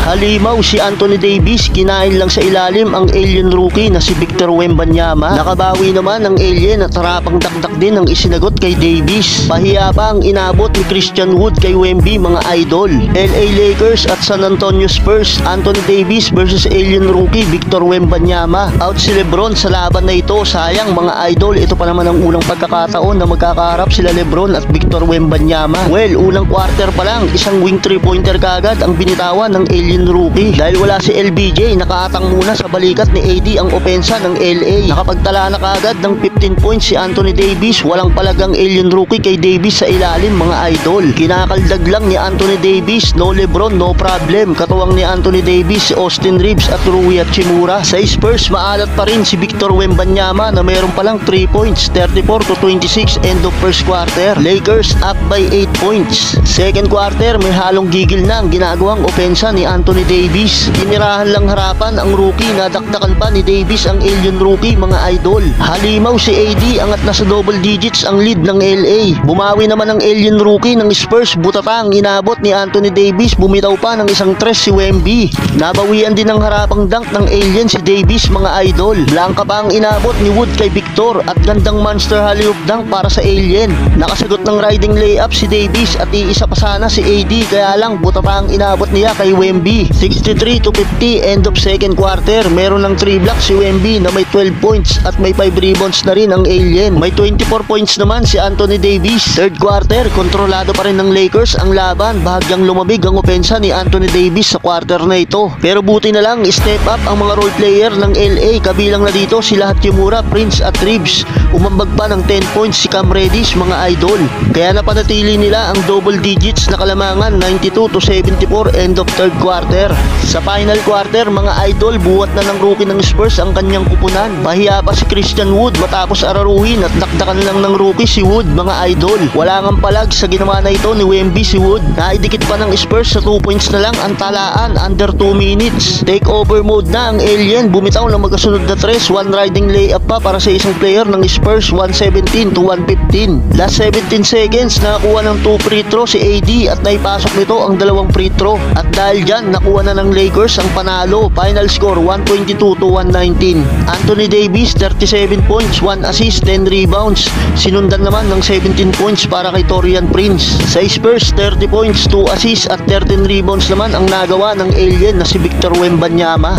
Halimaw si Anthony Davis, kinain lang sa ilalim ang alien rookie na si Victor Wembanyama. Nakabawi naman ang alien at harapang dakdak din ang isinagot kay Davis. Pahiya pa ang inabot ni Christian Wood kay Wemby, mga idol. LA Lakers at San Antonio Spurs, Anthony Davis versus alien rookie Victor Wembanyama. Out si LeBron sa laban na ito. Sayang mga idol, ito pa naman ang unang pagkakataon na magkakaharap sila LeBron at Victor Wembanyama. Well, unang quarter pa lang, isang wing 3-pointer kagad ang binitawan ng alien rookie. Dahil wala si LBJ, nakaatang muna sa balikat ni AD ang opensa ng LA. Nakapagtala na kagad ng 15 points si Anthony Davis. Walang palagang alien rookie kay Davis sa ilalim, mga idol. Kinakaldag lang ni Anthony Davis. No LeBron, no problem. Katuwang ni Anthony Davis, Austin Reeves at Rui Hachimura. Sa Spurs, maalat pa rin si Victor Wembanyama na meron palang 3 points, 34-26 end of first quarter. Lakers up by 8 points. Second quarter, may halong gigil na ang ginagawang opensa ni Anthony Davis. Tinirahan lang harapan ang rookie, nadakdakan pa ni Davis ang alien rookie, mga idol. Halimaw si AD, angat na sa double digits ang lead ng LA. Bumawi naman ang alien rookie ng Spurs, butata ang inabot ni Anthony Davis, bumitaw pa ng isang tres si Wemby. Nabawian din ang harapang dunk ng alien si Davis, mga idol. Blanca pa ang inabot ni Wood kay Victor at gandang monster alley-oop dunk para sa alien. Nakasagot ng riding layup si Davis at iisa pa sana si AD, kaya lang butata ang inabot niya kay Wemby. 63-50 end of second quarter. Meron ng 3 blocks si Wemby na may 12 points at may 5 rebounds na rin ang alien. May 24 points naman si Anthony Davis. Third quarter, kontrolado pa rin ng Lakers ang laban. Bahagyang lumabig ang opensa ni Anthony Davis sa quarter na ito. Pero buti na lang, step up ang mga role player ng LA. Kabilang na dito sila Hachimura, Prince at Reeves. Umambag pa ng 10 points si Cam Reddish, mga idol. Kaya napanatili nila ang double digits na kalamangan, 92-74 end of third quarter. Sa final quarter, mga idol, buhat na ng rookie ng Spurs ang kanyang kupunan. Pahiya pa si Christian Wood matapos araruhin at dakdakan lang ng rookie si Wood, mga idol. Wala ngang palag sa ginawa na ito ni Wemby si Wood. Naidikit pa ng Spurs sa 2 points na lang ang talaan under 2 minutes. Take over mode na ang alien, bumitaw ng magkasunod na tres, one riding layup pa para sa isang player ng Spurs, 117-115. Last 17 seconds, nakakuha ng 2 free throw si AD at naipasok nito ang 2 free throw. At dahil dyan, nakuha na ng Lakers ang panalo. Final score 122-119. Anthony Davis 37 points, 1 assist, 10 rebounds. Sinundan naman ng 17 points para kay Taurean Prince. Sa Spurs, 30 points, 2 assists at 13 rebounds naman ang nagawa ng alien na si Victor Wembanyama.